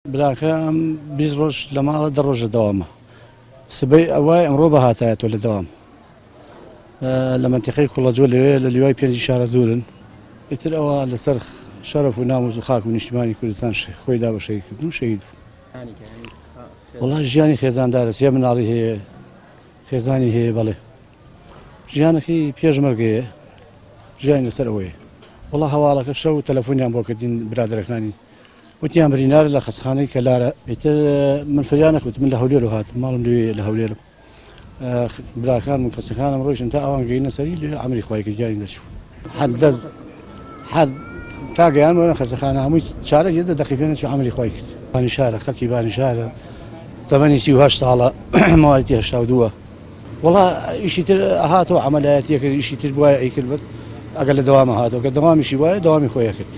براکەم 20 ڕۆژ لە ماڵە 10 ڕۆژە دەوامە سبەی ئەوای ئەمڕۆ بەهاتایەتەوە لە دەوام لە منتیقەی کوڵەجۆ لەوێ لە لیوای پێنجی شارە زورن ئیتر ئەوە لەسەر شەرەف و ناموز و خاک و نیشتیمانی کوردستان خۆی دا بە شەهیدکردن و شەهید وەڵا ژیانی خێزاندارە سێ مناڵی هەیە خێزانی هەیە بەڵێ ژیانەکەی پێشمەرگەیە ژیانی لەسەر ئەوەیە وەڵا هەواڵەکە شەو تەلەفۆنیان بۆ کردین برادەرەکانی وتیان بڕینارە لە خەستخانەی کەلارە ئیتر من فریان نەکوت من لە هەولێر هاتم ماڵم لێ لە هەولێرم براکان من کەسەکانم ڕۆیشتن تا ئەوان گەینە سەری لێ عەمری خۆی کردیانی دەچوو حەد تا گەیانمەوە خەستەخانە هەمووی چارە یەدە دەقیقە نەچوو عەمری خۆی کرد بانی شارە خەڵکی بانی شارە تەمەنی 38 ساڵە ماوەتی 82 وەڵا ئیشی تر هاتەوە عەمەلیاتیەکە ئیشی تر وایە ئەیکرد ئەگەر لە دەوامە هاتەوە کە دەوامیشی وایە دەوامی خۆیە کرد